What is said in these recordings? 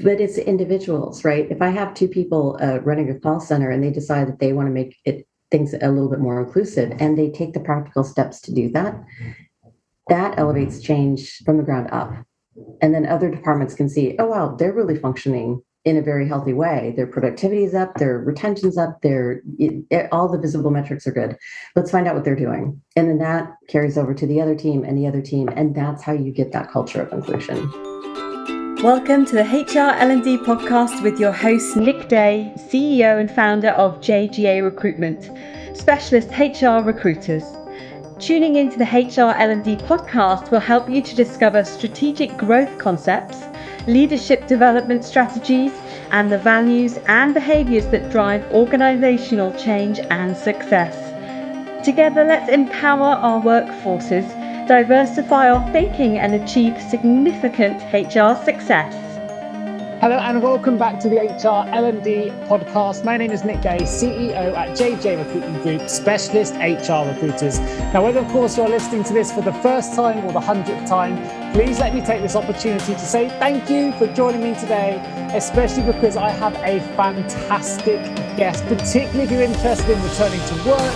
But it's individuals, right? If I have two people running a call center and they decide that they want to make things a little bit more inclusive and they take the practical steps to do that, that elevates change from the ground up. And then other departments can see, oh, wow, they're really functioning in a very healthy way. Their productivity is up, their retention's up, all the visible metrics are good. Let's find out what they're doing. And then that carries over to the other team and the other team. And that's how you get that culture of inclusion. Welcome to the HR L&D Podcast with your host, Nick Day, CEO and founder of JGA Recruitment, specialist HR recruiters. Tuning into the HR L&D Podcast will help you to discover strategic growth concepts, leadership development strategies, and the values and behaviours that drive organisational change and success. Together, let's empower our workforces, diversify our thinking, and achieve significant HR success. Hello and welcome back to the HR L&D Podcast. My name is Nick Day, CEO at JJ Recruitment Group, specialist HR recruiters. Now, whether of course you're listening to this for the first time or the 100th time, please let me take this opportunity to say thank you for joining me today, especially because I have a fantastic guest, particularly if you're interested in returning to work,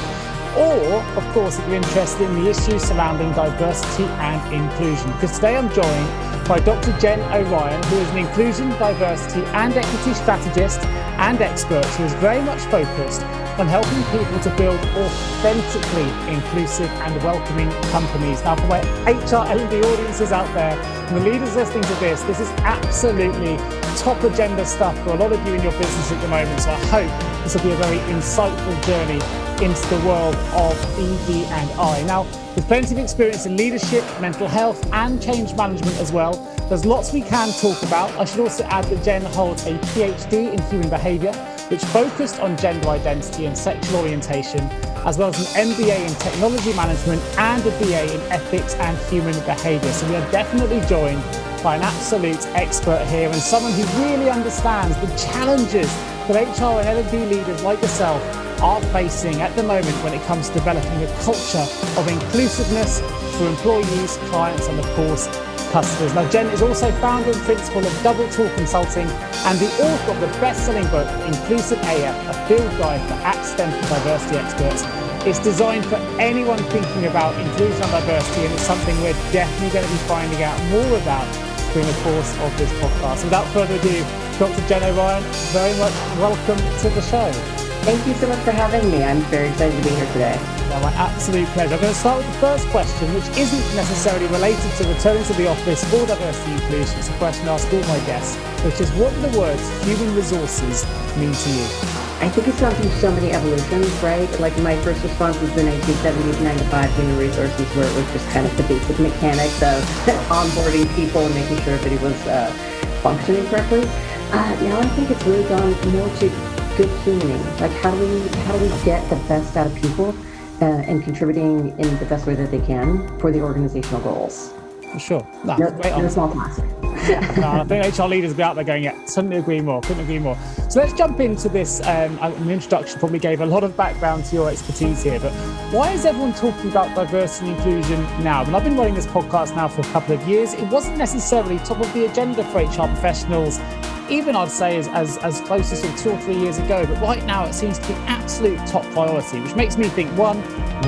or, of course, if you're interested in the issues surrounding diversity and inclusion. Because today I'm joined by Dr. Jen O'Ryan, who is an inclusion, diversity and equity strategist and expert who is very much focused on helping people to build authentically inclusive and welcoming companies. Now, for my HR L&D audiences out there, and the leaders listening to this is absolutely top agenda stuff for a lot of you in your business at the moment. So I hope this will be a very insightful journey into the world of ED&I. Now, with plenty of experience in leadership, mental health, and change management as well, there's lots we can talk about. I should also add that Jen holds a PhD in human behaviour, which focused on gender identity and sexual orientation, as well as an MBA in technology management and a BA in ethics and human behaviour. So we are definitely joined by an absolute expert here and someone who really understands the challenges that HR and L&D leaders like yourself are facing at the moment when it comes to developing a culture of inclusiveness for employees, clients, and of course, customers. Now, Jen is also founder and principal of Double Talk Consulting and the author of the best-selling book, Inclusive AF, a field guide for accidental diversity experts. It's designed for anyone thinking about inclusion and diversity, and it's something we're definitely going to be finding out more about during the course of this podcast. Without further ado, Dr. Jen O'Ryan, very much welcome to the show. Thank you so much for having me. I'm very excited to be here today. No, my absolute pleasure. I'm going to start with the first question, which isn't necessarily related to returning to the office or diversity and inclusion. It's a question I ask all my guests, which is, what do the words human resources mean to you? I think it's gone through so many evolutions, right? Like my first response was the 1970s, 9 to 5 human resources, where it was just kind of the basic mechanics of onboarding people and making sure everybody was functioning correctly. Now I think it's really gone more to good humaning. Like how do we get the best out of people and contributing in the best way that they can for the organizational goals? For sure. No, no small task. No, I think HR leaders will be out there going, yeah, couldn't agree more. So let's jump into this. The introduction probably gave a lot of background to your expertise here, but why is everyone talking about diversity and inclusion now? I mean, I've been running this podcast now for a couple of years. It wasn't necessarily top of the agenda for HR professionals, even I'd say as close as sort of 2 or 3 years ago, but right now it seems to be absolute top priority, which makes me think, one,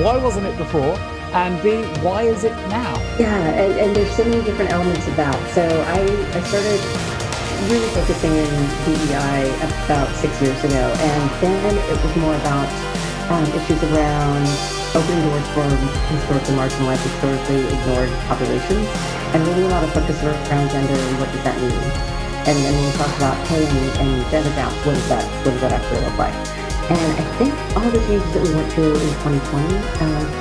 why wasn't it before? And B, why is it now? Yeah, and there's so many different elements of that. So I started really focusing in DEI about 6 years ago, and then it was more about issues around opening doors for historically marginalized, historically ignored populations, and really a lot of focus around gender and what does that mean. And then when we talk about pay and gender gaps, what does that actually look like? And I think all the changes that we went through in 2020,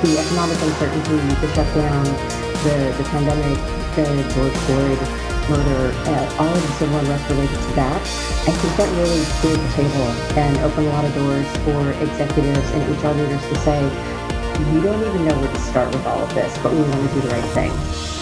the economic uncertainty, the shutdown, the pandemic, the George Floyd murder, all of the civil unrest related to that, I think that really cleared the table and opened a lot of doors for executives and HR leaders to say, we don't even know where to start with all of this, but we want to do the right thing.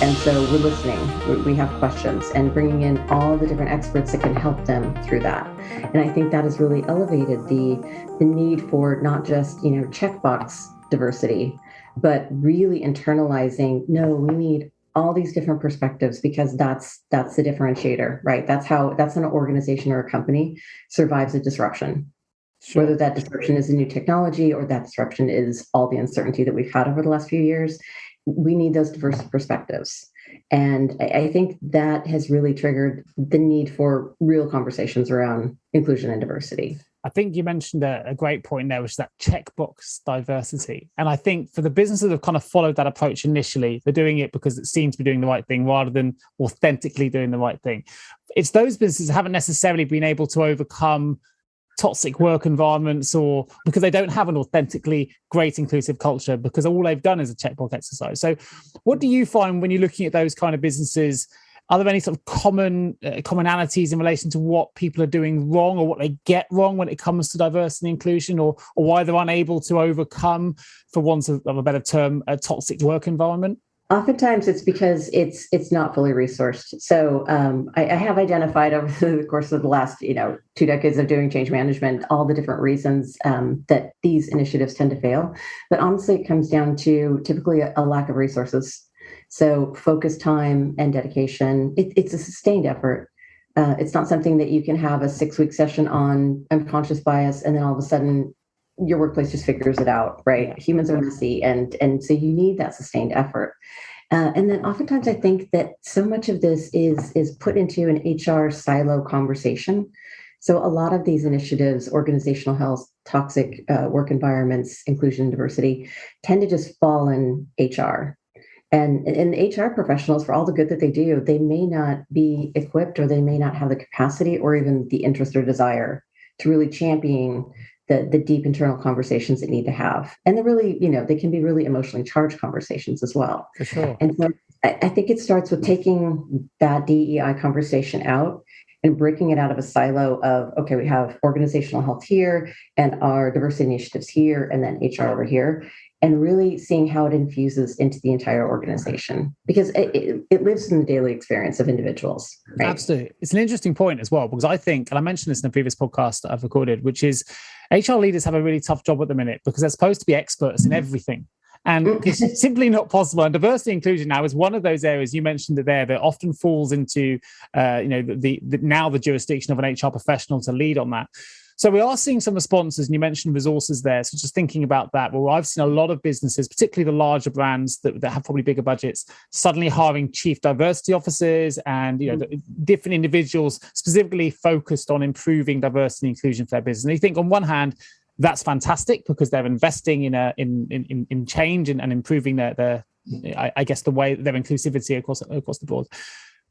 And so we're listening, we have questions, and bringing in all the different experts that can help them through that. And I think that has really elevated the need for not just, checkbox diversity, but really internalizing, no, we need all these different perspectives, because that's the differentiator, right? That's an organization or a company survives a disruption. Sure. Whether that disruption is a new technology or that disruption is all the uncertainty that we've had over the last few years, we need those diverse perspectives. And I think that has really triggered the need for real conversations around inclusion and diversity. I think you mentioned a great point there, which is that checkbox diversity. And I think for the businesses that have kind of followed that approach initially, they're doing it because it seems to be doing the right thing rather than authentically doing the right thing. It's those businesses that haven't necessarily been able to overcome toxic work environments, or because they don't have an authentically great inclusive culture, because all they've done is a checkbox exercise. So what do you find when you're looking at those kind of businesses? Are there any sort of commonalities in relation to what people are doing wrong or what they get wrong when it comes to diversity and inclusion, or why they're unable to overcome, for want of a better term, a toxic work environment? Oftentimes it's because it's not fully resourced. So I have identified over the course of the last 2 decades of doing change management all the different reasons that these initiatives tend to fail. But honestly, it comes down to typically a lack of resources. So focus, time, and dedication. It's a sustained effort. It's not something that you can have a 6-week session on unconscious bias and then all of a sudden your workplace just figures it out, right? Humans are messy, and so you need that sustained effort. And then oftentimes I think that so much of this is put into an HR silo conversation. So a lot of these initiatives, organizational health, toxic work environments, inclusion, diversity, tend to just fall in HR. And HR professionals, for all the good that they do, they may not be equipped, or they may not have the capacity or even the interest or desire to really champion the deep internal conversations that need to have. And they're really, they can be really emotionally charged conversations as well. For sure. And so I think it starts with taking that DEI conversation out and breaking it out of a silo of, okay, we have organizational health here and our diversity initiatives here, and then HR over here, and really seeing how it infuses into the entire organization, because it lives in the daily experience of individuals. Right? Absolutely. It's an interesting point as well, because I think, and I mentioned this in a previous podcast that I've recorded, which is HR leaders have a really tough job at the minute because they're supposed to be experts in everything. And it's simply not possible. And diversity and inclusion now is one of those areas, you mentioned it there, that often falls into the jurisdiction of an HR professional to lead on that. So we are seeing some responses, and you mentioned resources there. So just thinking about that, well, I've seen a lot of businesses, particularly the larger brands that have probably bigger budgets, suddenly hiring chief diversity officers and different individuals specifically focused on improving diversity and inclusion for their business. And you think on one hand, that's fantastic because they're investing in change and improving their the way their inclusivity across the board.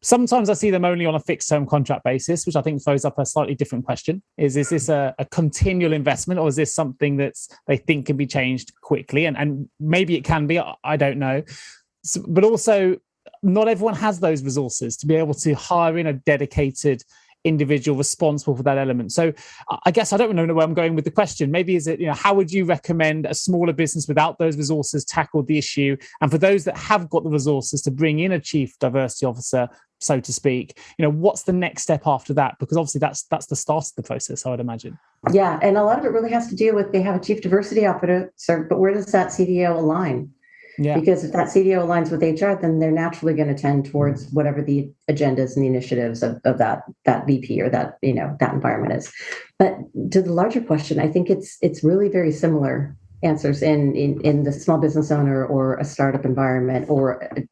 Sometimes I see them only on a fixed term contract basis, which I think throws up a slightly different question. Is this a continual investment, or is this something that they think can be changed quickly? And maybe it can be, I don't know. So, but also, not everyone has those resources to be able to hire in a dedicated individual responsible for that element. So I guess I don't know where I'm going with the question. Maybe is it, how would you recommend a smaller business without those resources tackle the issue? And for those that have got the resources to bring in a chief diversity officer, so to speak, what's the next step after that? Because obviously that's the start of the process, I would imagine. Yeah. And a lot of it really has to do with, they have a chief diversity officer, but where does that CDO align? Yeah. Because if that CDO aligns with HR, then they're naturally going to tend towards whatever the agendas and the initiatives of that VP or that environment is. But to the larger question, I think it's really very similar answers in the small business owner or a startup environment or a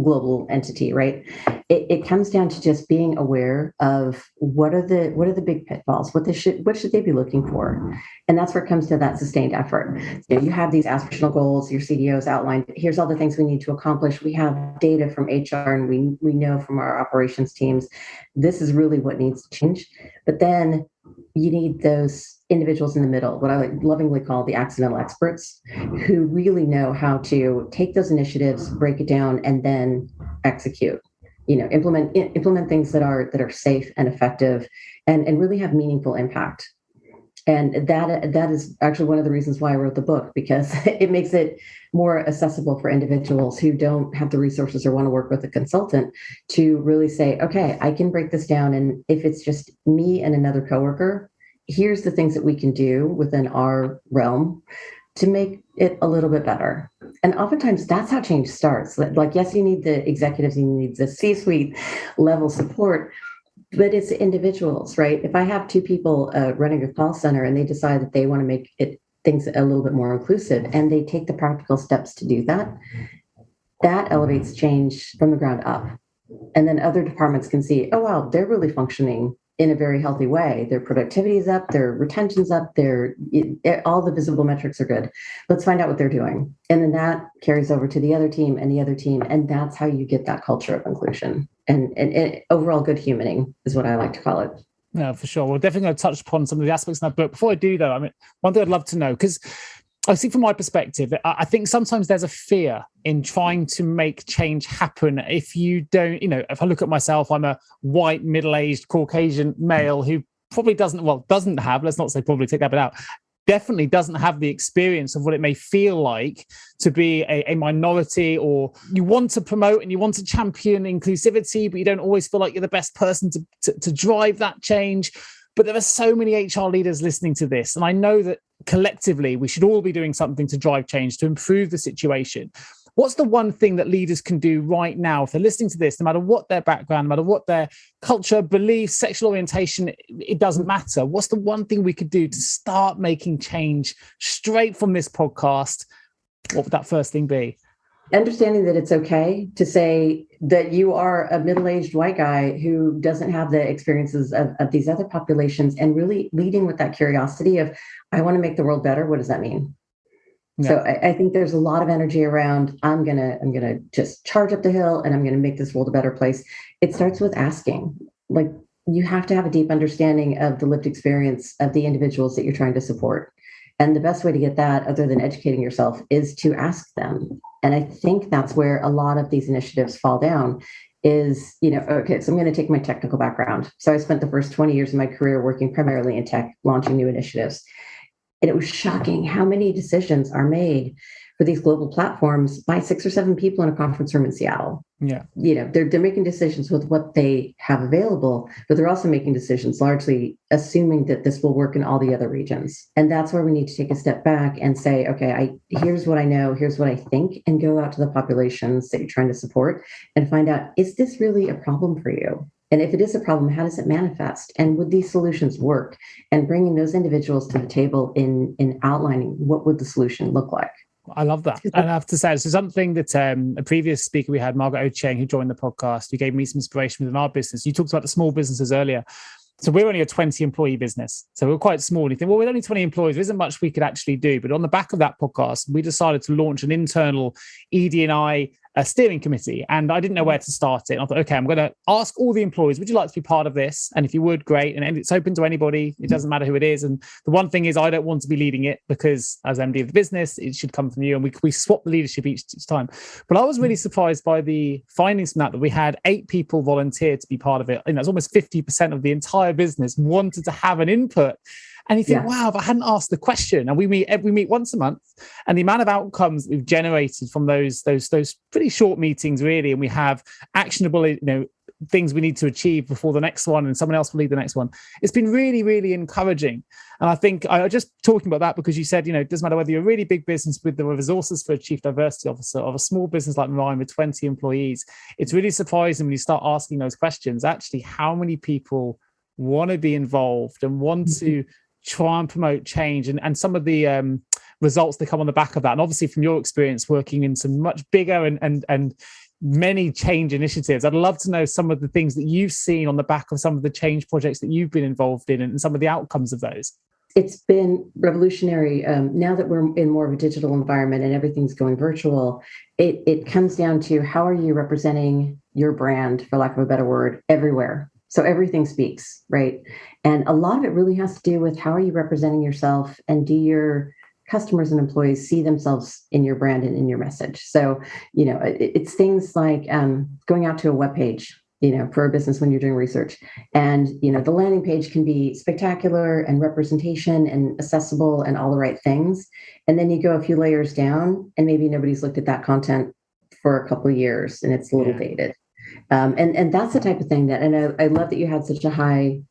global entity, right? It comes down to just being aware of what are the big pitfalls, what should they be looking for, and that's where it comes to that sustained effort. You have these aspirational goals, your CDO's outlined. Here's all the things we need to accomplish. We have data from HR, and we know from our operations teams this is really what needs to change. But then you need those individuals in the middle, what I lovingly call the accidental experts, who really know how to take those initiatives, break it down, and then execute. Implement things that are safe and effective, and really have meaningful impact. And that is actually one of the reasons why I wrote the book, because it makes it more accessible for individuals who don't have the resources or want to work with a consultant to really say, okay, I can break this down. And if it's just me and another coworker, here's the things that we can do within our realm to make it a little bit better. And oftentimes that's how change starts. Like, yes, you need the executives, you need the C-suite level support, but it's individuals, right? If I have two people running a call center and they decide that they want to make things a little bit more inclusive and they take the practical steps to do that, that elevates change from the ground up. And then other departments can see, oh, wow, they're really functioning in a very healthy way. Their productivity is up, their retention's up, all the visible metrics are good. Let's find out what they're doing. And then that carries over to the other team and the other team. And that's how you get that culture of inclusion and overall good humaning is what I like to call it. No, for sure. We're definitely going to touch upon some of the aspects in that book. Before I do, though, I mean, one thing I'd love to know, because I see from my perspective, I think sometimes there's a fear in trying to make change happen. If you don't, if I look at myself, I'm a white, middle-aged Caucasian male who probably doesn't have, let's not say probably, take that bit out, definitely doesn't have the experience of what it may feel like to be a minority, or you want to promote and you want to champion inclusivity, but you don't always feel like you're the best person to drive that change. But there are so many HR leaders listening to this. And I know that collectively, we should all be doing something to drive change, to improve the situation. What's the one thing that leaders can do right now if they're listening to this, no matter what their background, no matter what their culture, beliefs, sexual orientation, it doesn't matter. What's the one thing we could do to start making change straight from this podcast? What would that first thing be? Understanding that it's okay to say that you are a middle-aged white guy who doesn't have the experiences of these other populations, and really leading with that curiosity of, I want to make the world better. What does that mean? Yeah. So I think there's a lot of energy around, I'm gonna just charge up the hill and I'm gonna make this world a better place. It starts with asking. Like, you have to have a deep understanding of the lived experience of the individuals that you're trying to support. And the best way to get that, other than educating yourself, is to ask them. And I think that's where a lot of these initiatives fall down is, okay, so I'm going to take my technical background. So I spent the first 20 years of my career working primarily in tech, launching new initiatives. And it was shocking how many decisions are made for these global platforms by 6 or 7 people in a conference room in Seattle. Yeah. They're making decisions with what they have available, but they're also making decisions largely assuming that this will work in all the other regions. And that's where we need to take a step back and say, okay, here's what I know, here's what I think, and go out to the populations that you're trying to support and find out, is this really a problem for you? And if it is a problem, how does it manifest? And would these solutions work? And bringing those individuals to the table in outlining what would the solution look like. I love that. And I have to say, so something that a previous speaker we had, Margaret Ocheng, who joined the podcast, who gave me some inspiration within our business. You talked about the small businesses earlier. So we're only a 20 employee business. So we're quite small. And you think, well, with only 20 employees, there isn't much we could actually do. But on the back of that podcast, we decided to launch an internal ED&I steering committee. And I didn't know where to start it. And I thought, okay, I'm going to ask all the employees, would you like to be part of this? And if you would, great. And it's open to anybody. It doesn't matter who it is. And the one thing is, I don't want to be leading it because as MD of the business, it should come from you. And we swap the leadership each time. But I was really surprised by the findings from that we had 8 people volunteer to be part of it. And that's almost 50% of the entire business wanted to have an input. And you think, wow, if I hadn't asked the question, and we meet once a month, and the amount of outcomes we've generated from those pretty short meetings, really, and we have actionable, things we need to achieve before the next one, and someone else will lead the next one. It's been really, really encouraging. And I think I was just talking about that because you said, it doesn't matter whether you're a really big business with the resources for a chief diversity officer or a small business like mine with 20 employees. It's really surprising when you start asking those questions, actually, how many people want to be involved and want to try and promote change, and some of the results that come on the back of that. And obviously from your experience working in some much bigger and many change initiatives, I'd love to know some of the things that you've seen on the back of some of the change projects that you've been involved in and some of the outcomes of those. It's been revolutionary. Now that we're in more of a digital environment and everything's going virtual, it comes down to, how are you representing your brand, for lack of a better word, everywhere? So everything speaks, right? And a lot of it really has to do with, how are you representing yourself, and do your customers and employees see themselves in your brand and in your message? So, it's things like going out to a web page, for a business when you're doing research. And, the landing page can be spectacular and representation and accessible and all the right things. And then you go a few layers down and maybe nobody's looked at that content for a couple of years and it's a little dated. And that's the type of thing that, and I love that you had such a high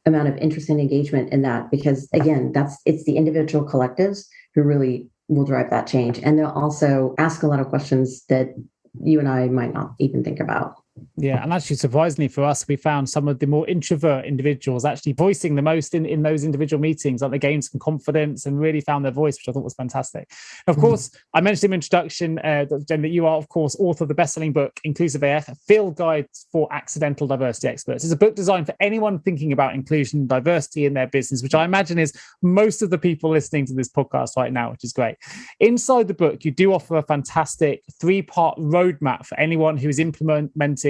amount of interest and engagement in that, because again, it's the individual collectives who really will drive that change. And they'll also ask a lot of questions that you and I might not even think about. Yeah, and actually, surprisingly for us, we found some of the more introvert individuals actually voicing the most in those individual meetings. Like they gained some confidence and really found their voice, which I thought was fantastic. Of course, I mentioned in the introduction, Jen, that you are, of course, author of the best-selling book, Inclusive AF, a field guide for accidental diversity experts. It's a book designed for anyone thinking about inclusion and diversity in their business, which I imagine is most of the people listening to this podcast right now, which is great. Inside the book, you do offer a fantastic 3-part roadmap for anyone who is implementing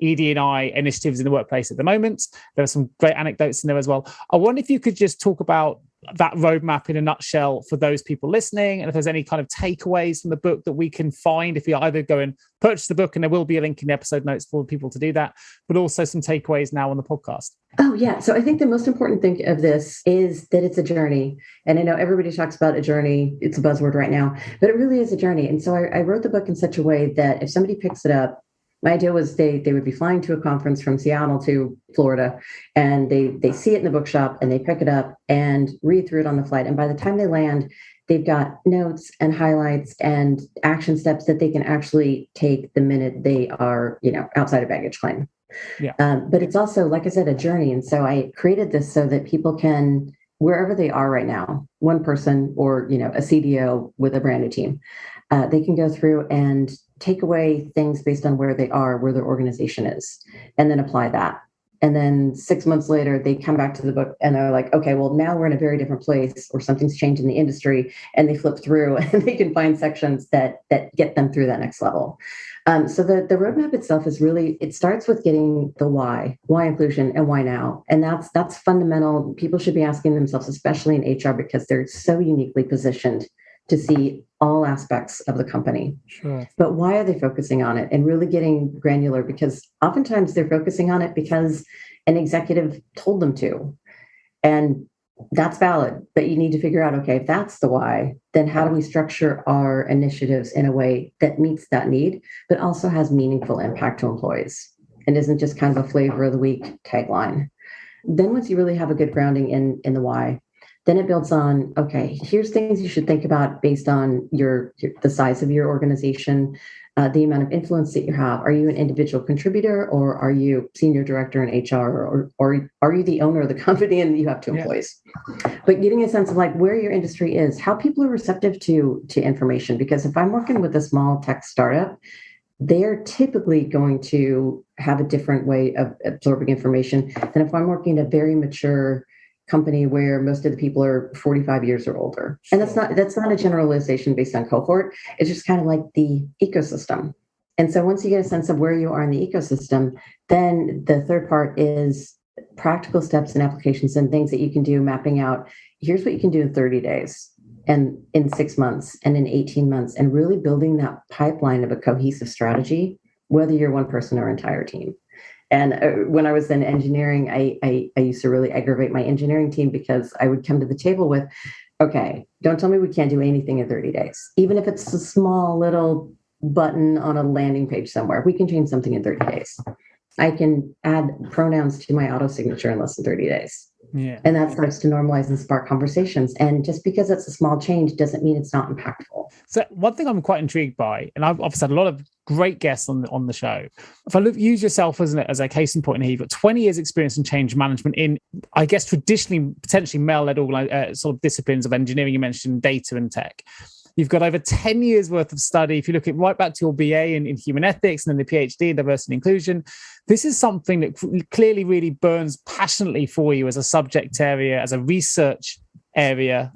ED&I initiatives in the workplace at the moment. There are some great anecdotes in there as well. I wonder if you could just talk about that roadmap in a nutshell for those people listening, and if there's any kind of takeaways from the book that we can find if you either go and purchase the book, and there will be a link in the episode notes for people to do that, but also some takeaways now on the podcast. Oh, yeah. So I think the most important thing of this is that it's a journey. And I know everybody talks about a journey. It's a buzzword right now, but it really is a journey. And so I wrote the book in such a way that if somebody picks it up, my idea was they would be flying to a conference from Seattle to Florida, and they see it in the bookshop and they pick it up and read through it on the flight. And by the time they land, they've got notes and highlights and action steps that they can actually take the minute they are, outside of baggage claim. Yeah. But it's also, like I said, a journey. And so I created this so that people can, wherever they are right now, one person or, a CDO with a brand new team, they can go through and take away things based on where they are, where their organization is, and then apply that. And then 6 months later, they come back to the book and they're like, okay, well, now we're in a very different place, or something's changed in the industry, and they flip through and they can find sections that get them through that next level. So the roadmap itself is really, it starts with getting the why inclusion and why now. And that's fundamental. People should be asking themselves, especially in HR, because they're so uniquely positioned to see all aspects of the company. Sure. But why are they focusing on it, and really getting granular? Because oftentimes they're focusing on it because an executive told them to. And that's valid, but you need to figure out, okay, if that's the why, then how do we structure our initiatives in a way that meets that need, but also has meaningful impact to employees and isn't just kind of a flavor of the week tagline. Then once you really have a good grounding in the why, then it builds on, okay, here's things you should think about based on the size of your organization, the amount of influence that you have. Are you an individual contributor, or are you senior director in HR, or are you the owner of the company and you have 2 employees? But getting a sense of like where your industry is, how people are receptive to information. Because if I'm working with a small tech startup, they're typically going to have a different way of absorbing information than if I'm working at a very mature company where most of the people are 45 years or older. And that's not a generalization based on cohort. It's just kind of like the ecosystem. And so once you get a sense of where you are in the ecosystem, then the third part is practical steps and applications and things that you can do, mapping out, here's what you can do in 30 days and in 6 months and in 18 months, and really building that pipeline of a cohesive strategy, whether you're one person or entire team. And when I was in engineering, I used to really aggravate my engineering team because I would come to the table with, okay, don't tell me we can't do anything in 30 days. Even if it's a small little button on a landing page somewhere, we can change something in 30 days. I can add pronouns to my auto signature in less than 30 days. Yeah. And that starts to normalize and spark conversations. And just because it's a small change doesn't mean it's not impactful. So one thing I'm quite intrigued by, and I've obviously had a lot of great guests on the show. If I use yourself as a case in point here, you've got 20 years experience in change management in, I guess, traditionally, potentially male-led sort of disciplines of engineering. You mentioned data and tech. You've got over 10 years worth of study. If you look at right back to your BA in human ethics and then the PhD in diversity and inclusion, this is something that clearly really burns passionately for you as a subject area, as a research area.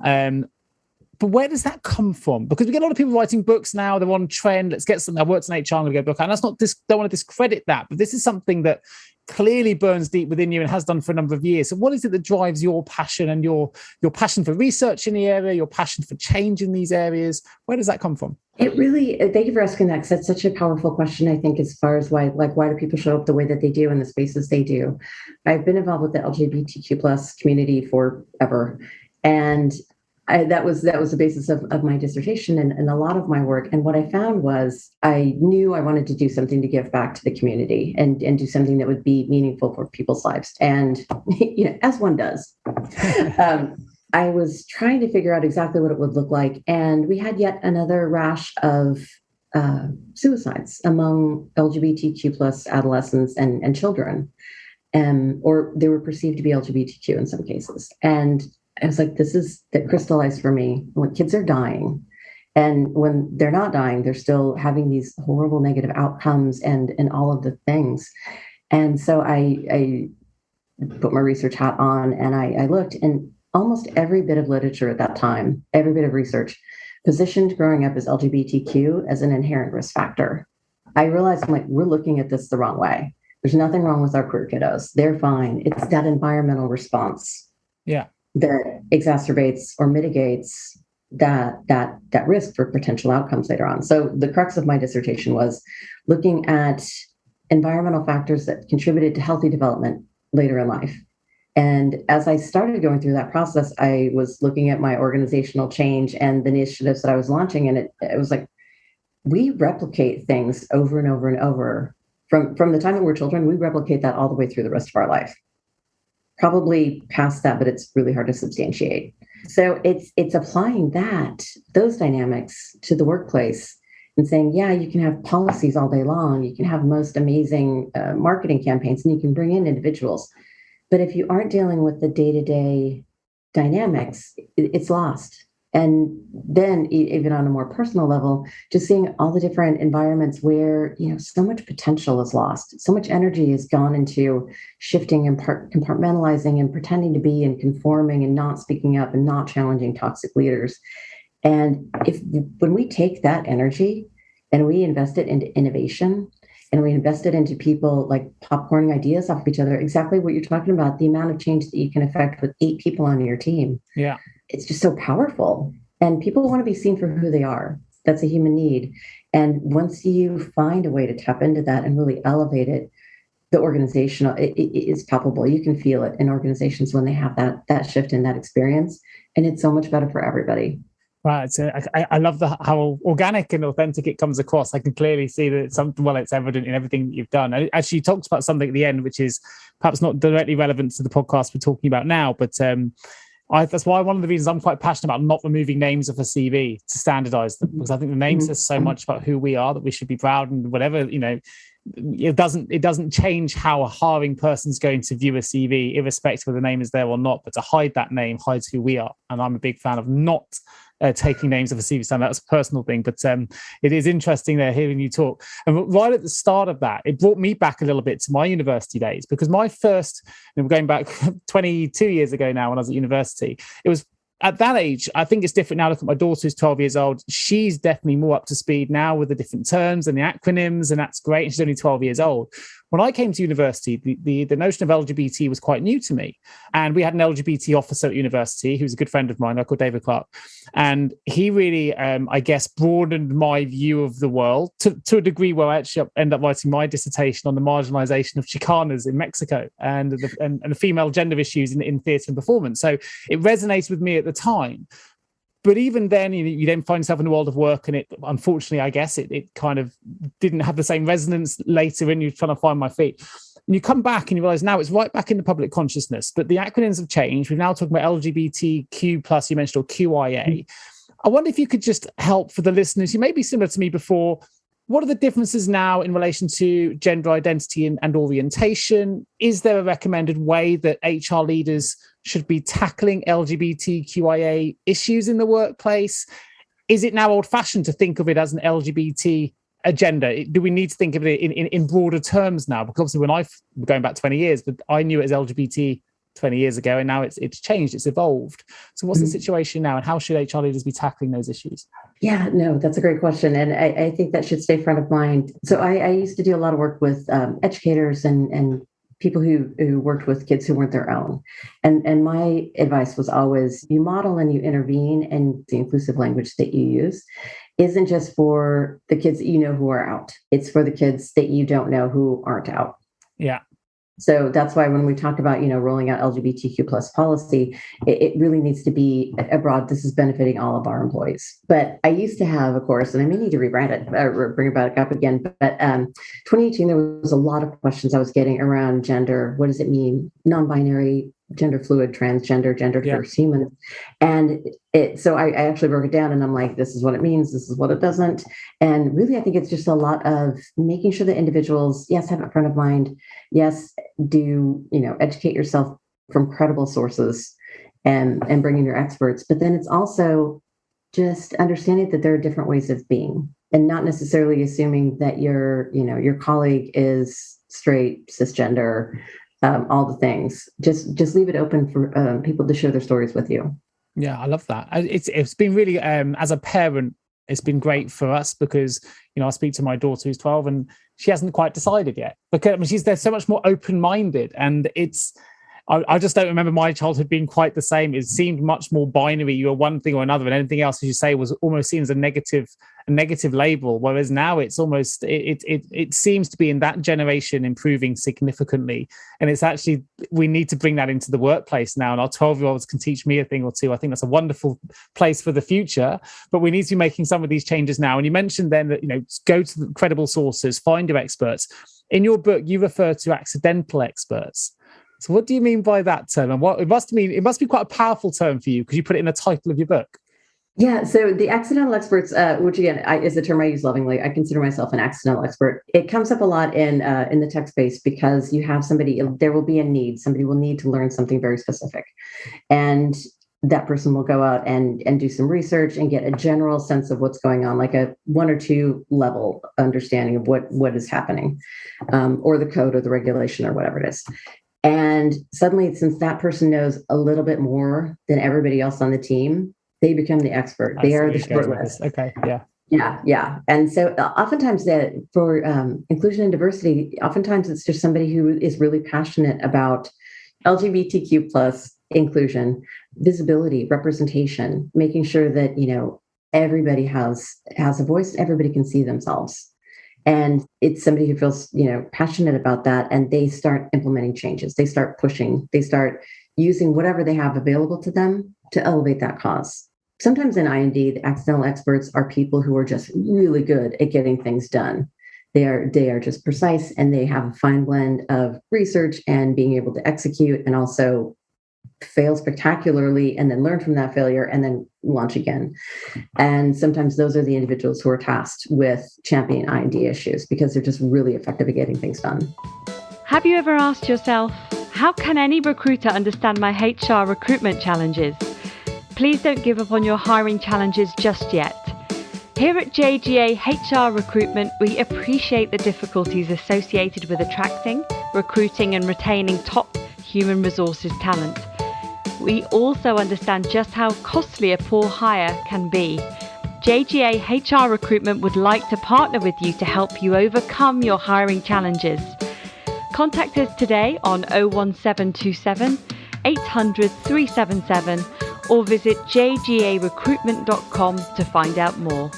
But where does that come from? Because we get a lot of people writing books now. They're on trend. Let's get something. I worked in HR. I'm going to go book. And that's not don't want to discredit that. But this is something that clearly burns deep within you and has done for a number of years. So what is it that drives your passion and your passion for research in the area, your passion for change in these areas? Where does that come from? It really, thank you for asking that, because that's such a powerful question, I think, as far as why do people show up the way that they do in the spaces they do. I've been involved with the LGBTQ plus community forever. And that was the basis of my dissertation and a lot of my work. And what I found was I knew I wanted to do something to give back to the community and do something that would be meaningful for people's lives. And, as one does. I was trying to figure out exactly what it would look like. And we had yet another rash of suicides among LGBTQ plus adolescents and children, or they were perceived to be LGBTQ in some cases. And I was like, that crystallized for me. When kids are dying, and when they're not dying, they're still having these horrible negative outcomes and all of the things. And so I put my research hat on and I looked, and almost every bit of literature at that time, every bit of research, positioned growing up as LGBTQ as an inherent risk factor. I realized we're looking at this the wrong way. There's nothing wrong with our queer kiddos. They're fine. It's that environmental response that exacerbates or mitigates that risk for potential outcomes later on. So the crux of my dissertation was looking at environmental factors that contributed to healthy development later in life. And as I started going through that process, I was looking at my organizational change and the initiatives that I was launching. And it was like, we replicate things over and over and over. From the time that we're children, we replicate that all the way through the rest of our life. Probably past that, but it's really hard to substantiate. So it's applying those dynamics to the workplace and saying, yeah, you can have policies all day long. You can have most amazing marketing campaigns, and you can bring in individuals. But if you aren't dealing with the day-to-day dynamics, it's lost. And then even on a more personal level, just seeing all the different environments where, so much potential is lost. So much energy has gone into shifting and compartmentalizing and pretending to be and conforming and not speaking up and not challenging toxic leaders. And when we take that energy and we invest it into innovation, and we invest it into people like popcorning ideas off of each other, exactly what you're talking about, the amount of change that you can affect with 8 people on your team. Yeah. It's just so powerful. And people want to be seen for who they are. That's a human need. And once you find a way to tap into that and really elevate it, the organizational, it is palpable. You can feel it in organizations when they have that shift in that experience. And it's so much better for everybody. Right. So I love how organic and authentic it comes across. I can clearly see that it's evident in everything that you've done. And actually, you talked about something at the end, which is perhaps not directly relevant to the podcast we're talking about now, but that's why one of the reasons I'm quite passionate about not removing names off a CV to standardize them, because I think the name says so much about who we are that we should be proud, and whatever, it doesn't change how a hiring person's going to view a CV, irrespective of the name is there or not. But to hide that name hides who we are. And I'm a big fan of not taking names of a CV stand. That's a personal thing, but it is interesting there hearing you talk. And right at the start of that, it brought me back a little bit to my university days, because my first, we're going back 22 years ago now when I was at university, it was at that age. I think it's different now. Look at my daughter who's 12 years old. She's definitely more up to speed now with the different terms and the acronyms, and that's great. And she's only 12 years old. When I came to university, the notion of LGBT was quite new to me. And we had an LGBT officer at university who's a good friend of mine, called David Clark. And he really, I guess, broadened my view of the world to a degree where I actually ended up writing my dissertation on the marginalization of Chicanas in Mexico and the female gender issues in theatre and performance. So it resonated with me at the time. But even then, you then find yourself in the world of work, and it, unfortunately, I guess it kind of didn't have the same resonance later when you're trying to find my feet. And you come back and you realize now it's right back in the public consciousness, but the acronyms have changed. We're now talking about LGBTQ+, you mentioned, or QIA. I wonder if you could just help for the listeners who may be similar to me before. What are the differences now in relation to gender identity and orientation? Is there a recommended way that HR leaders should be tackling LGBTQIA issues in the workplace? Is it now old-fashioned to think of it as an LGBT agenda? Do we need to think of it in broader terms now? Because obviously we're going back 20 years, but I knew it as LGBT 20 years ago, and now it's changed, it's evolved. So what's the situation now, and how should HR leaders be tackling those issues? Yeah, no, that's a great question. And I think that should stay front of mind. So I used to do a lot of work with educators and people who worked with kids who weren't their own. And my advice was always, you model and you intervene, and the inclusive language that you use isn't just for the kids that you know who are out. It's for the kids that you don't know who aren't out. Yeah. So that's why when we talk about, rolling out LGBTQ plus policy, it really needs to be abroad. This is benefiting all of our employees. But I used to have a course, and I may need to rebrand it or bring it back up again. But 2018, there was a lot of questions I was getting around gender. What does it mean? Non-binary, gender fluid, transgender, gender diverse humans. And so I actually broke it down and I'm like, this is what it means. This is what it doesn't. And really, I think it's just a lot of making sure that individuals, yes, have it front of mind. Yes, do, educate yourself from credible sources and bring in your experts. But then it's also just understanding that there are different ways of being and not necessarily assuming that your colleague is straight, cisgender, all the things. Just leave it open for people to share their stories with you. Yeah, I love that. It's been really, as a parent, it's been great for us because, I speak to my daughter who's 12 and she hasn't quite decided yet because they're so much more open-minded, and I just don't remember my childhood being quite the same. It seemed much more binary. You were one thing or another, and anything else, as you say, was almost seen as a negative label. Whereas now it's almost, it seems to be in that generation improving significantly. And it's actually, we need to bring that into the workplace now. And our 12-year-olds can teach me a thing or two. I think that's a wonderful place for the future, but we need to be making some of these changes now. And you mentioned then that, go to the credible sources, find your experts. In your book, you refer to accidental experts. So what do you mean by that term? And what it must be quite a powerful term for you because you put it in the title of your book. Yeah. So the accidental experts, which again is a term I use lovingly. I consider myself an accidental expert. It comes up a lot in the tech space because you have there will be a need. Somebody will need to learn something very specific, and that person will go out and do some research and get a general sense of what's going on, like a 1 or 2 level understanding of what is happening, or the code or the regulation or whatever it is. And suddenly, since that person knows a little bit more than everybody else on the team, they become the expert. They are the short list. Okay, yeah. Yeah. And so oftentimes for inclusion and diversity, oftentimes it's just somebody who is really passionate about LGBTQ plus inclusion, visibility, representation, making sure that, everybody has a voice, everybody can see themselves. And it's somebody who feels, passionate about that, and they start implementing changes. They start pushing. They start using whatever they have available to them to elevate that cause. Sometimes in I&D, the accidental experts are people who are just really good at getting things done. They are just precise, and they have a fine blend of research and being able to execute, and also fail spectacularly and then learn from that failure and then launch again. And sometimes those are the individuals who are tasked with championing I&D issues because they're just really effective at getting things done. Have you ever asked yourself, how can any recruiter understand my HR recruitment challenges? Please don't give up on your hiring challenges just yet. Here at JGA HR Recruitment, we appreciate the difficulties associated with attracting, recruiting and retaining top human resources talent. We also understand just how costly a poor hire can be. JGA HR Recruitment would like to partner with you to help you overcome your hiring challenges. Contact us today on 01727 800 377 or visit jgarecruitment.com to find out more.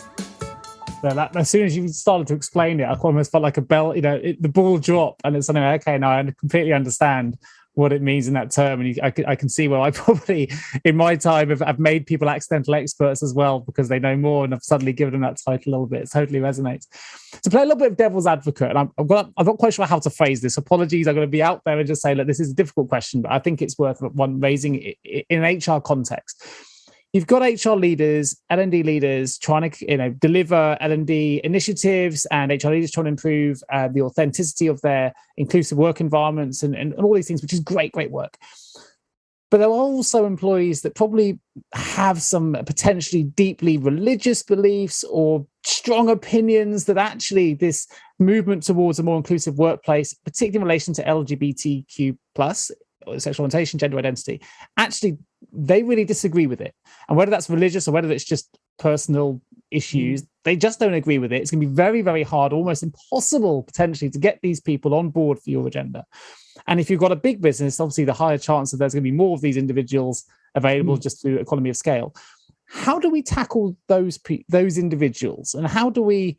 So as soon as you started to explain it, I almost felt like a bell, the ball dropped, and it's something like, okay, now I completely understand what it means in that term. And I can see where I probably, in my time, have made people accidental experts as well because they know more, and I've suddenly given them that title a little bit. It totally resonates. To play a little bit of devil's advocate, and I'm not quite sure how to phrase this. Apologies, I'm going to be out there and just say, look, this is a difficult question, but I think it's worth one raising in an HR context. You've got HR leaders, L&D leaders trying to deliver L&D initiatives, and HR leaders trying to improve the authenticity of their inclusive work environments and all these things, which is great work. But there are also employees that probably have some potentially deeply religious beliefs or strong opinions that actually this movement towards a more inclusive workplace, particularly in relation to LGBTQ+, sexual orientation, gender identity, actually they really disagree with it. And whether that's religious or whether it's just personal issues, they just don't agree with it. It's going to be very, very hard, almost impossible potentially to get these people on board for your agenda. And if you've got a big business, obviously the higher chance that there's going to be more of these individuals available just through economy of scale. How do we tackle those individuals, and how do we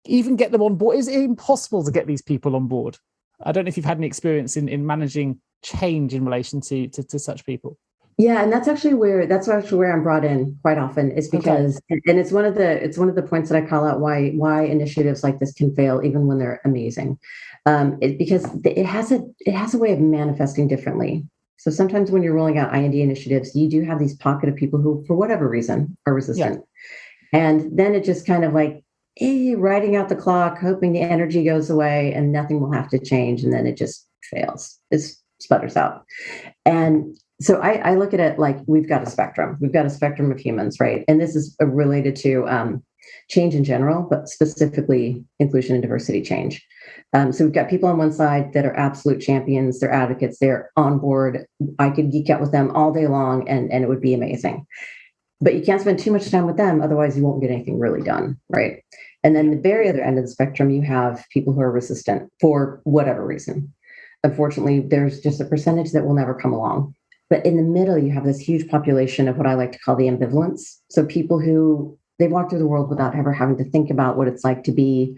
even get them on board? Is it impossible to get these people on board? I don't know if you've had any experience in managing change in relation to such people. Yeah, and that's actually where I'm brought in quite often, is because, and it's one of the points that I call out why initiatives like this can fail even when they're amazing, because it has a way of manifesting differently. So sometimes when you're rolling out I&D initiatives, you do have these pocket of people who, for whatever reason, are resistant. Yeah. And then it just kind of like, riding out the clock, hoping the energy goes away and nothing will have to change. And then it just fails. It sputters out. And so I look at it like we've got a spectrum. We've got a spectrum of humans, right? And this is related to change in general, but specifically inclusion and diversity change. So we've got people on one side that are absolute champions, they're advocates, they're on board. I could geek out with them all day long and it would be amazing. But you can't spend too much time with them, otherwise you won't get anything really done, right? And then the very other end of the spectrum, you have people who are resistant for whatever reason. Unfortunately, there's just a percentage that will never come along. But in the middle, you have this huge population of what I like to call the ambivalents. So people who, they walk through the world without ever having to think about what it's like to be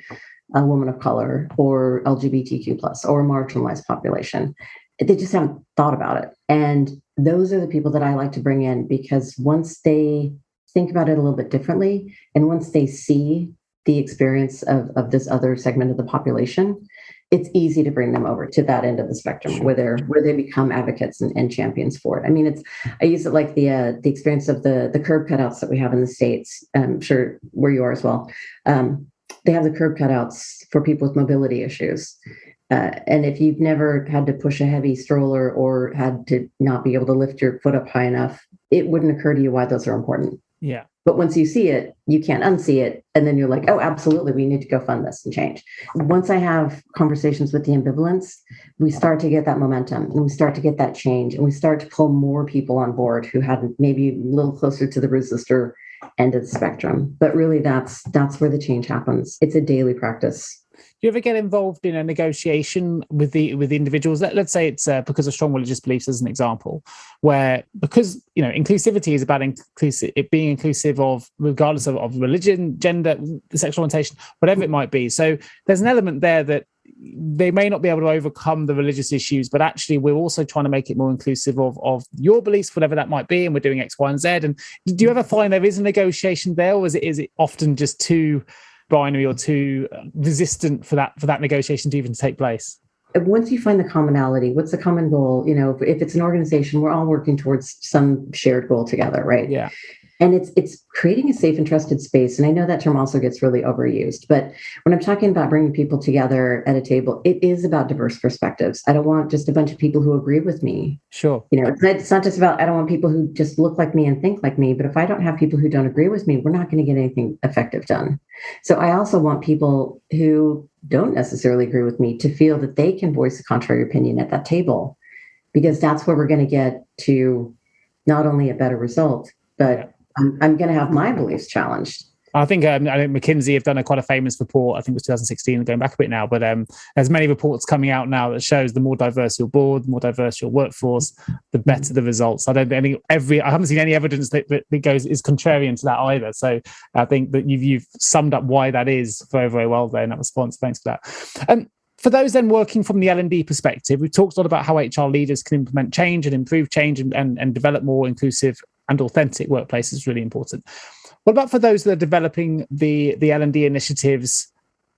a woman of color or LGBTQ+, or a marginalized population. They just haven't thought about it. And those are the people that I like to bring in, because once they think about it a little bit differently, and once they see the experience of this other segment of the population, it's easy to bring them over to that end of the spectrum. Sure. where they become advocates and champions for it. I mean, I use it like the experience of the curb cutouts that we have in the States. I'm sure where you are as well. They have the curb cutouts for people with mobility issues. And if you've never had to push a heavy stroller or had to not be able to lift your foot up high enough, it wouldn't occur to you why those are important. Yeah. But once you see it, you can't unsee it. And then you're like, oh, absolutely, we need to go fund this and change. Once I have conversations with the ambivalents, we start to get that momentum and we start to get that change, and we start to pull more people on board who had maybe a little closer to the resistor end of the spectrum. But really, that's where the change happens. It's a daily practice. Do you ever get involved in a negotiation with the individuals? Let's say it's because of strong religious beliefs, as an example, where, because inclusivity is about it being inclusive of, regardless of religion, gender, sexual orientation, whatever it might be. So there's an element there that they may not be able to overcome the religious issues, but actually we're also trying to make it more inclusive of your beliefs, whatever that might be, and we're doing X, Y, and Z. And do you ever find there is a negotiation there, or is it often just too binary or too resistant for that negotiation to even take place? Once you find the commonality, what's the common goal? If it's an organization, we're all working towards some shared goal together, right? Yeah. And it's creating a safe and trusted space. And I know that term also gets really overused, but when I'm talking about bringing people together at a table, it is about diverse perspectives. I don't want just a bunch of people who agree with me. Sure. It's not just about, I don't want people who just look like me and think like me, but if I don't have people who don't agree with me, we're not going to get anything effective done. So I also want people who don't necessarily agree with me to feel that they can voice a contrary opinion at that table, because that's where we're going to get to not only a better result, but I'm going to have my beliefs challenged. I think McKinsey have done quite a famous report. I think it was 2016, going back a bit now, but there's many reports coming out now that shows the more diverse your board, the more diverse your workforce, the better the results. I haven't seen any evidence that is contrarian to that either. So I think that you've summed up why that is very, very well there in that response. Thanks for that. For those then working from the L&D perspective, we've talked a lot about how HR leaders can implement change and improve change and develop more inclusive and authentic workplaces. Is really important. What about for those that are developing the L&D initiatives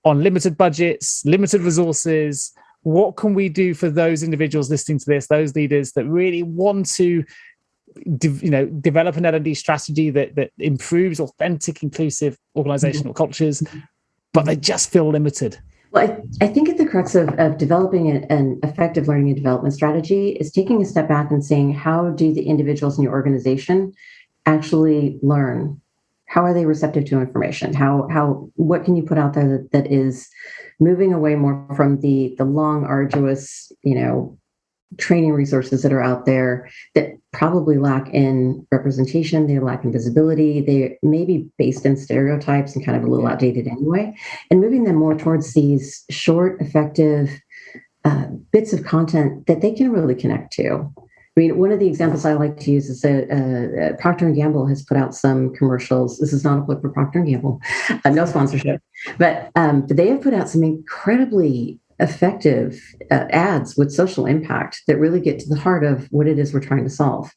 on limited budgets, limited resources? What can we do for those individuals listening to this, those leaders that really want to develop an L&D strategy that improves authentic, inclusive organizational cultures, but they just feel limited? Well, I think at the crux of developing an effective learning and development strategy is taking a step back and saying, how do the individuals in your organization actually learn? How are they receptive to information? What can you put out there that is moving away more from the long, arduous, training resources that are out there that probably lack in representation, they lack in visibility, they may be based in stereotypes and kind of a little outdated anyway, and moving them more towards these short, effective bits of content that they can really connect to. I mean, one of the examples I like to use is Procter & Gamble has put out some commercials. This is not a plug for Procter & Gamble, no sponsorship, but they have put out some incredibly effective ads with social impact that really get to the heart of what it is we're trying to solve.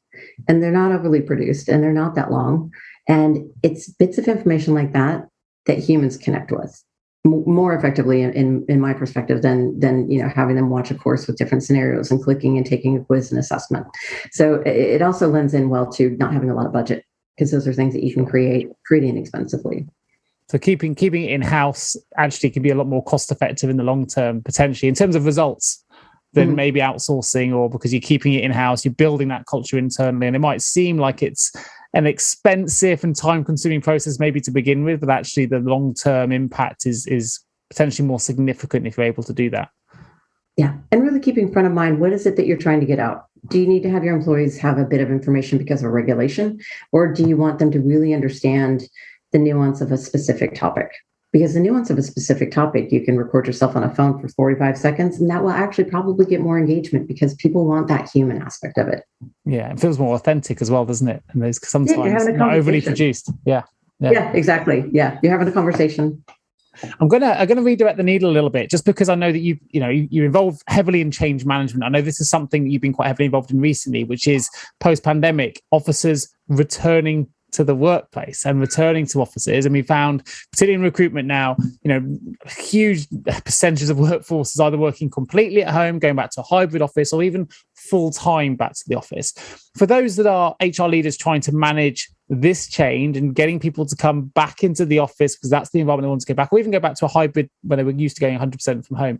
And they're not overly produced and they're not that long. And it's bits of information like that humans connect with. more effectively in my perspective than having them watch a course with different scenarios and clicking and taking a quiz and assessment. So it also lends in well to not having a lot of budget, because those are things that you can create pretty inexpensively. So keeping it in-house actually can be a lot more cost effective in the long term, potentially, in terms of results, than maybe outsourcing, or because you're keeping it in-house, you're building that culture internally. And it might seem like it's an expensive and time-consuming process maybe to begin with, but actually the long-term impact is potentially more significant if you're able to do that. Yeah, and really keeping front of mind, what is it that you're trying to get out? Do you need to have your employees have a bit of information because of regulation, or do you want them to really understand the nuance of a specific topic? Because the nuance of a specific topic, you can record yourself on a phone for 45 seconds, and that will actually probably get more engagement because people want that human aspect of it. Yeah, it feels more authentic as well, doesn't it? And there's sometimes not overly produced. Yeah, exactly. Yeah, you're having a conversation. I'm gonna redirect the needle a little bit, just because I know that you're involved heavily in change management. I know this is something that you've been quite heavily involved in recently, which is post-pandemic officers returning to the workplace and returning to offices. And we found, particularly in recruitment now, huge percentages of workforce is either working completely at home, going back to a hybrid office, or even full-time back to the office. For those that are HR leaders trying to manage this change and getting people to come back into the office because that's the environment they want to go back, or even go back to a hybrid when they were used to going 100% from home,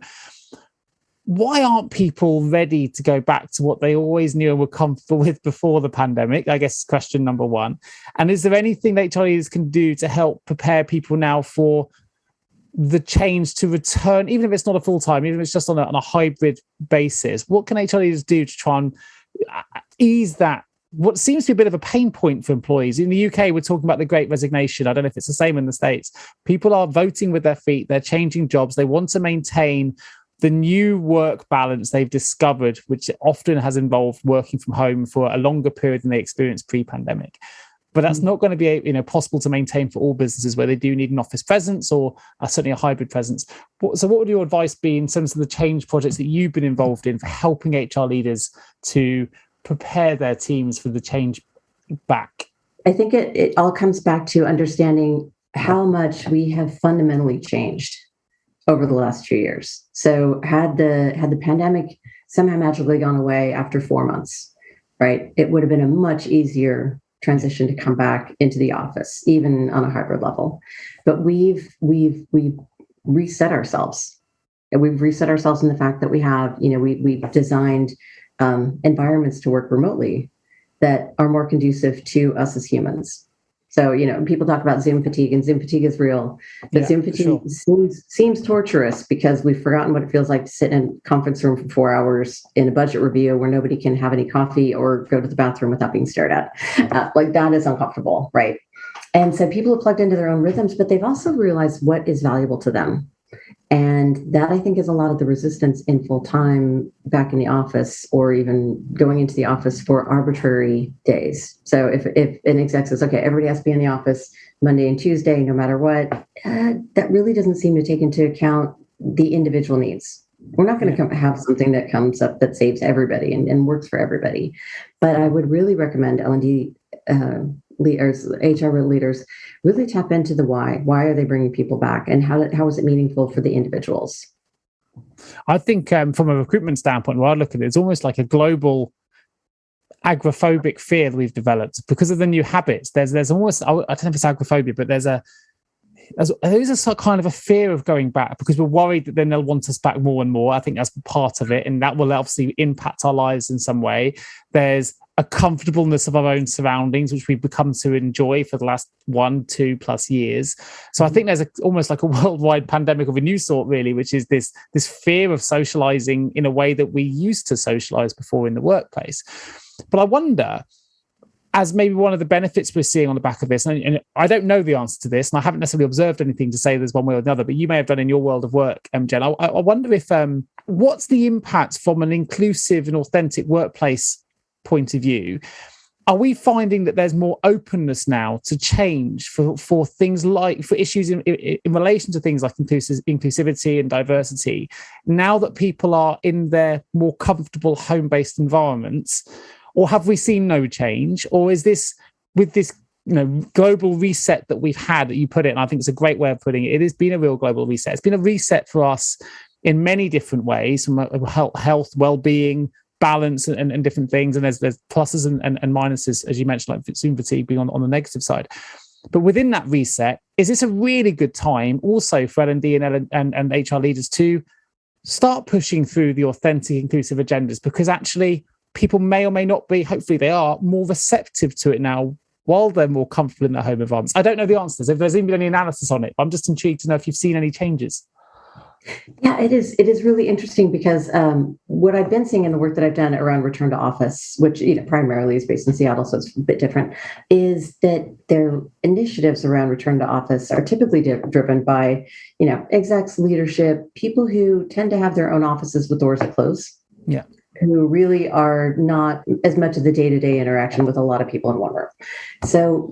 why aren't people ready to go back to what they always knew and were comfortable with before the pandemic? I guess question number one. And is there anything that HR leaders can do to help prepare people now for the change to return, even if it's not a full-time, even if it's just on a hybrid basis? What can HR leaders do to try and ease that, what seems to be a bit of a pain point for employees? In the UK, we're talking about the Great Resignation. I don't know if it's the same in the States. People are voting with their feet. They're changing jobs. They want to maintain the new work balance they've discovered, which often has involved working from home for a longer period than they experienced pre-pandemic. But that's not going to be possible to maintain for all businesses where they do need an office presence, or certainly a hybrid presence. So what would your advice be in terms of the change projects that you've been involved in for helping HR leaders to prepare their teams for the change back? I think it all comes back to understanding how much we have fundamentally changed over the last 2 years. So had the pandemic somehow magically gone away after 4 months, right, it would have been a much easier transition to come back into the office, even on a hybrid level. But we've reset ourselves. And we've reset ourselves in the fact that we have, we've designed environments to work remotely that are more conducive to us as humans. So, people talk about Zoom fatigue, and Zoom fatigue is real. But Zoom fatigue seems torturous because we've forgotten what it feels like to sit in a conference room for 4 hours in a budget review where nobody can have any coffee or go to the bathroom without being stared at. That is uncomfortable, right? And so people have plugged into their own rhythms, but they've also realized what is valuable to them. And that, I think, is a lot of the resistance in full-time back in the office, or even going into the office for arbitrary days. So if an exec says, okay, everybody has to be in the office Monday and Tuesday, no matter what, that really doesn't seem to take into account the individual needs. We're not going to have something that comes up that saves everybody and works for everybody. But I would really recommend L&D leaders, HR leaders, really tap into the why. Why are they bringing people back, and how is it meaningful for the individuals? I think from a recruitment standpoint, where I look at it, it's almost like a global agoraphobic fear that we've developed because of the new habits. There's almost, I don't know if it's agoraphobia, but there's a kind of a fear of going back because we're worried that then they'll want us back more and more. I think that's part of it, and that will obviously impact our lives in some way. There's a comfortableness of our own surroundings, which we've become to enjoy for the last 1-2+ years. So I think there's almost like a worldwide pandemic of a new sort, really, which is this fear of socializing in a way that we used to socialize before in the workplace. But I wonder, as maybe one of the benefits we're seeing on the back of this, and I don't know the answer to this, and I haven't necessarily observed anything to say there's one way or another, but you may have done in your world of work, Jen. I wonder if what's the impact from an inclusive and authentic workplace point of view? Are we finding that there's more openness now to change for things like, for issues in relation to things like inclusivity and diversity, now that people are in their more comfortable home-based environments? Or have we seen no change? Or is this, with this global reset that we've had, that you put it, and I think it's a great way of putting it. It has been a real global reset. It's been a reset for us in many different ways, from health, well-being, balance, and different things. And there's pluses and minuses, as you mentioned, like Zoom fatigue being on the negative side. But within that reset, is this a really good time also for L&D and HR leaders to start pushing through the authentic, inclusive agendas? Because actually people may or may not be, hopefully they are, more receptive to it now while they're more comfortable in their home environments. I don't know the answers, if there's even been any analysis on it. I'm just intrigued to know if you've seen any changes. Yeah, it is really interesting because what I've been seeing in the work that I've done around return to office, which primarily is based in Seattle, so it's a bit different, is that their initiatives around return to office are typically driven by, execs, leadership, people who tend to have their own offices with doors closed. Yeah. Who really are not as much of the day-to-day interaction with a lot of people in one room. So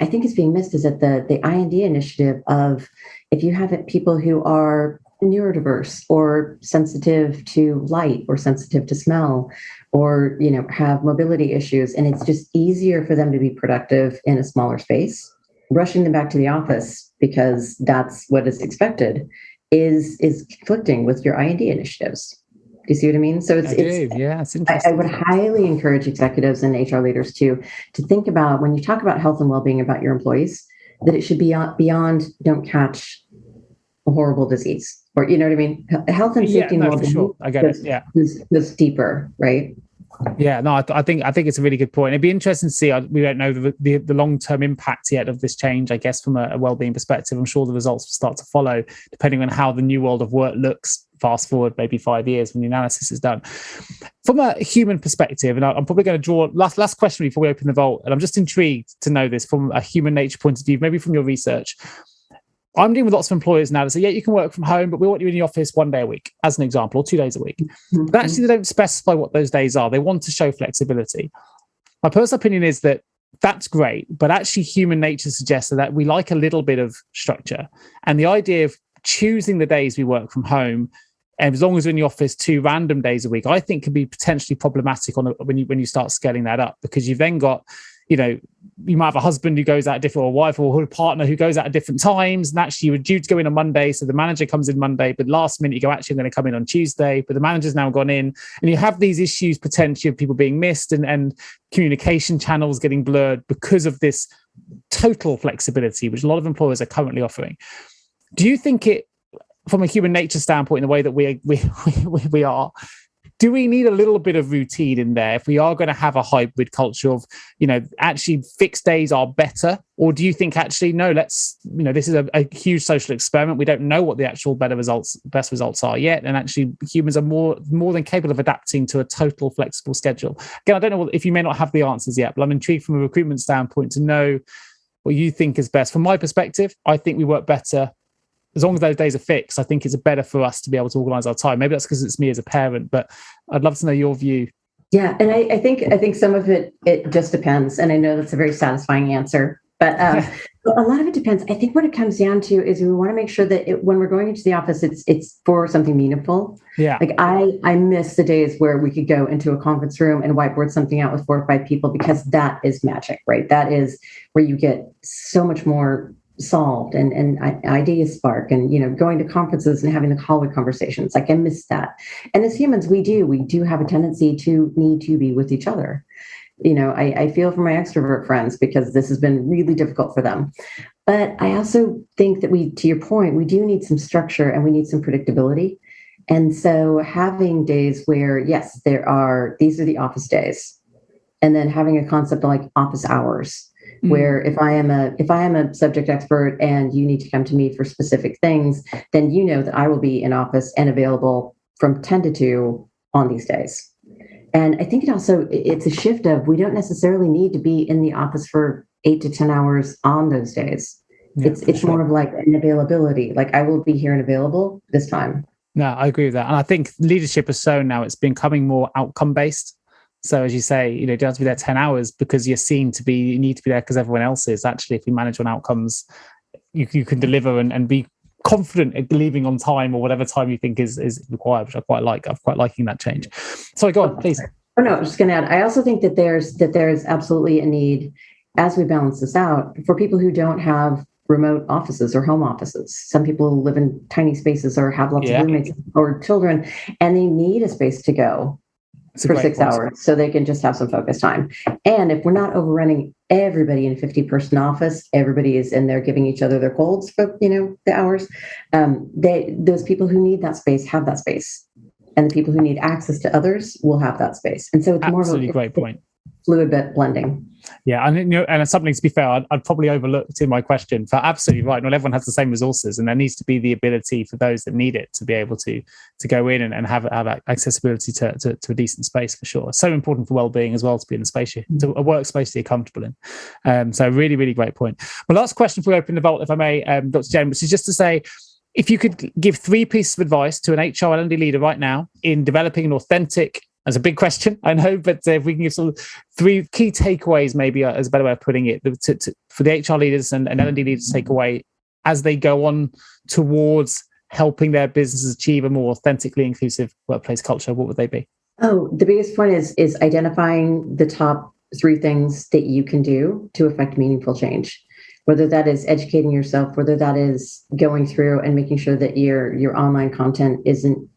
I think is being missed is that the I&D initiative of, if you have people who are neurodiverse or sensitive to light or sensitive to smell, or have mobility issues, and it's just easier for them to be productive in a smaller space, rushing them back to the office because that's what is expected is conflicting with your I&D initiatives. Do you see what I mean? So it's interesting. I would highly encourage executives and HR leaders to think about, when you talk about health and well-being about your employees, that it should be beyond don't catch a horrible disease, or you know what I mean? Health and safety and well-being. Sure. I get it. Yeah, is deeper, right? Yeah, no, I think it's a really good point. It'd be interesting to see. We don't know the long-term impact yet of this change, I guess, from a well-being perspective. I'm sure the results will start to follow, depending on how the new world of work looks. Fast forward maybe 5 years when the analysis is done. From a human perspective, and I'm probably going to draw last question before we open the vault, and I'm just intrigued to know this from a human nature point of view, maybe from your research. I'm dealing with lots of employers now that say, yeah, you can work from home, but we want you in the office 1 day a week, as an example, or 2 days a week. Mm-hmm. But actually, they don't specify what those days are. They want to show flexibility. My personal opinion is that that's great, but actually human nature suggests that we like a little bit of structure. And the idea of choosing the days we work from home, and as long as we're in the office 2 random days a week, I think can be potentially problematic when you start scaling that up, because you've then got, you might have a husband who goes out at different, or a wife or a partner who goes out at different times, and actually you were due to go in on Monday, so the manager comes in Monday, but last minute you go, actually I'm going to come in on Tuesday, but the manager's now gone in, and you have these issues potentially of people being missed and communication channels getting blurred because of this total flexibility, which a lot of employers are currently offering. Do you think it, from a human nature standpoint, in the way that we are, do we need a little bit of routine in there if we are going to have a hybrid culture of, actually fixed days are better? Or do you think actually, no, this is a huge social experiment. We don't know what the actual best results are yet. And actually humans are more than capable of adapting to a total flexible schedule. Again, I don't know if you may not have the answers yet, but I'm intrigued from a recruitment standpoint to know what you think is best. From my perspective, I think we work better as long as those days are fixed. I think it's better for us to be able to organise our time. Maybe that's because it's me as a parent, but I'd love to know your view. Yeah, and I think some of it just depends, and I know that's a very satisfying answer, but a lot of it depends. I think what it comes down to is we want to make sure that when we're going into the office, it's for something meaningful. Yeah, like I miss the days where we could go into a conference room and whiteboard something out with 4 or 5 people, because that is magic, right? That is where you get so much more solved and ideas spark, and going to conferences and having the hallway conversations. Like I miss that. And as humans, we do have a tendency to need to be with each other. I feel for my extrovert friends, because this has been really difficult for them. But I also think that to your point, we do need some structure and we need some predictability. And so having days where, yes, these are the office days, and then having a concept of like office hours, where if I am a subject expert and you need to come to me for specific things, then you know that I will be in office and available from 10 to 2 on these days. And I think it's a shift of, we don't necessarily need to be in the office for 8 to 10 hours on those days. Yeah, it's more of like an availability. Like I will be here and available this time. No, I agree with that. And I think leadership is so now it's becoming more outcome based. So as you say, you don't have to be there 10 hours because you need to be there because everyone else is. Actually, if you manage on outcomes, you can deliver and be confident at leaving on time or whatever time you think is required, which I quite like. I'm quite liking that change. Sorry, go on, please. Oh no, I'm just going to add. I also think that there's absolutely a need as we balance this out, for people who don't have remote offices or home offices, some people live in tiny spaces or have lots of roommates or children, and they need a space to go for 6 hours so they can just have some focus time. And if we're not overrunning everybody in a 50-person office, everybody is in there giving each other their colds for, the hours. Those people who need that space have that space. And the people who need access to others will have that space. And so it's more of a great point. Fluid bit blending. Yeah, and and something, to be fair, I'd probably overlooked in my question. But absolutely right. Not everyone has the same resources, and there needs to be the ability for those that need it to be able to go in and have accessibility to a decent space, for sure. So important for well-being as well, to be in a space, to a workspace that you're comfortable in. So really, really great point. My last question before we open the vault, if I may, Dr. Jen, which is just to say, if you could give 3 pieces of advice to an HR L&D leader right now in developing an authentic, that's a big question, I know, but if we can give sort of 3 key takeaways, maybe as a better way of putting it, for the HR leaders and L&D leaders to take away as they go on towards helping their businesses achieve a more authentically inclusive workplace culture, what would they be? Oh, the biggest one is identifying the top 3 things that you can do to affect meaningful change. Whether that is educating yourself, whether that is going through and making sure that your online content isn't,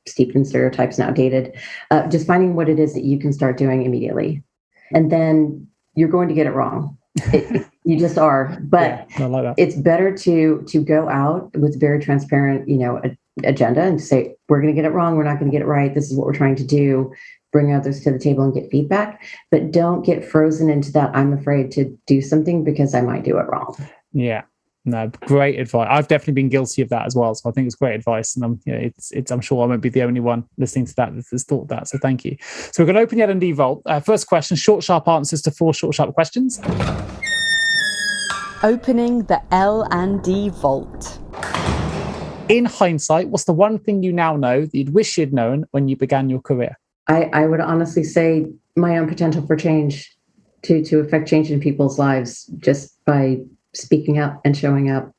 steeped in stereotypes and outdated, just finding what it is that you can start doing immediately. And then you're going to get it wrong. You just are. But I like that. It's better to go out with very transparent, agenda and say, we're going to get it wrong. We're not going to get it right. This is what we're trying to do. Bring others to the table and get feedback, but don't get frozen into that. I'm afraid to do something because I might do it wrong. Yeah, no, great advice. I've definitely been guilty of that as well. So I think it's great advice, and I'm sure I won't be the only one listening to that that's thought that. So thank you. So we're going to open the L&D vault. First question: short, sharp answers to 4 short, sharp questions. Opening the L&D vault. In hindsight, what's the one thing you now know that you'd wish you'd known when you began your career? I would honestly say my own potential for change, to affect change in people's lives just by speaking up and showing up.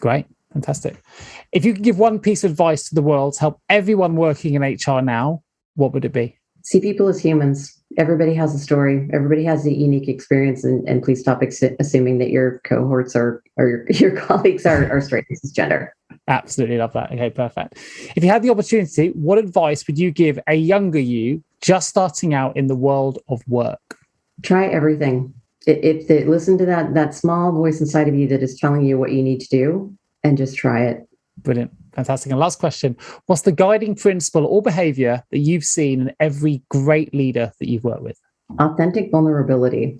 Great. Fantastic. If you could give one piece of advice to the world to help everyone working in HR now, what would it be? See people as humans. Everybody has a story. Everybody has a unique experience, and please stop assuming that your cohorts or your colleagues are straight. This is gender. Absolutely love that. Okay, perfect. If you had the opportunity, what advice would you give a younger you just starting out in the world of work? Try everything. Listen to that small voice inside of you that is telling you what you need to do, and just try it. Brilliant. Fantastic. And last question, what's the guiding principle or behavior that you've seen in every great leader that you've worked with? Authentic vulnerability.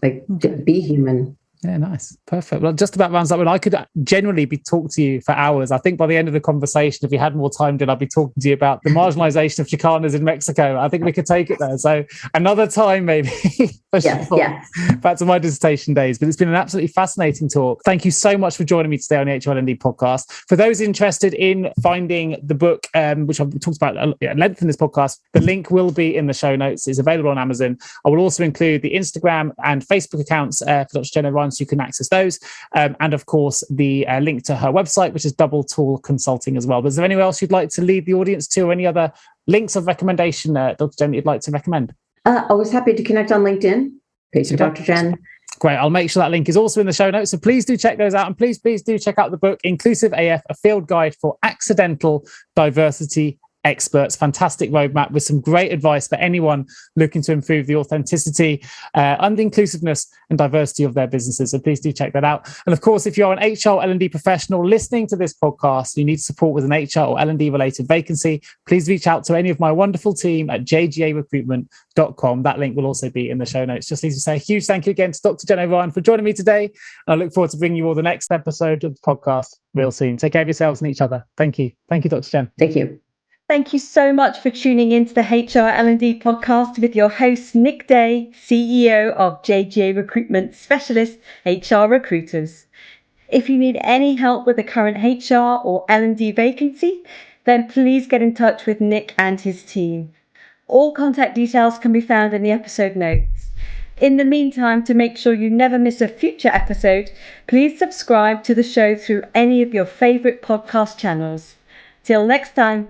Be human. Yeah, nice. Perfect. Well, just about rounds up. And I could generally be talking to you for hours. I think by the end of the conversation, if we had more time, then I'd be talking to you about the marginalization of Chicanas in Mexico. I think we could take it there. So another time, maybe. Yes. Back to my dissertation days. But it's been an absolutely fascinating talk. Thank you so much for joining me today on the HR L&D podcast. For those interested in finding the book, which I've talked about at length in this podcast, the link will be in the show notes. It's available on Amazon. I will also include the Instagram and Facebook accounts for Dr. Jen O'Ryan, so you can access those. And of course, the link to her website, which is Double Tool Consulting as well. But is there anyone else you'd like to lead the audience to, or any other links of recommendation, Dr. Jen, that you'd like to recommend? Always happy to connect on LinkedIn. Page of Dr. Jen. Great. I'll make sure that link is also in the show notes. So please do check those out. And please do check out the book, Inclusive AF, a field guide for accidental diversity experts. Fantastic roadmap with some great advice for anyone looking to improve the authenticity and inclusiveness and diversity of their businesses. So please do check that out. And of course, if you're an HR L&D professional listening to this podcast, you need support with an HR or L&D related vacancy, please reach out to any of my wonderful team at jgarecruitment.com. That link will also be in the show notes. Just need to say a huge thank you again to Dr. Jen O'Ryan for joining me today. And I look forward to bringing you all the next episode of the podcast real soon. Take care of yourselves and each other. Thank you. Thank you, Dr. Jen. Thank you. Thank you so much for tuning into the HR L&D podcast with your host, Nick Day, CEO of JGA Recruitment Specialist HR Recruiters. If you need any help with a current HR or L&D vacancy, then please get in touch with Nick and his team. All contact details can be found in the episode notes. In the meantime, to make sure you never miss a future episode, please subscribe to the show through any of your favorite podcast channels. Till next time.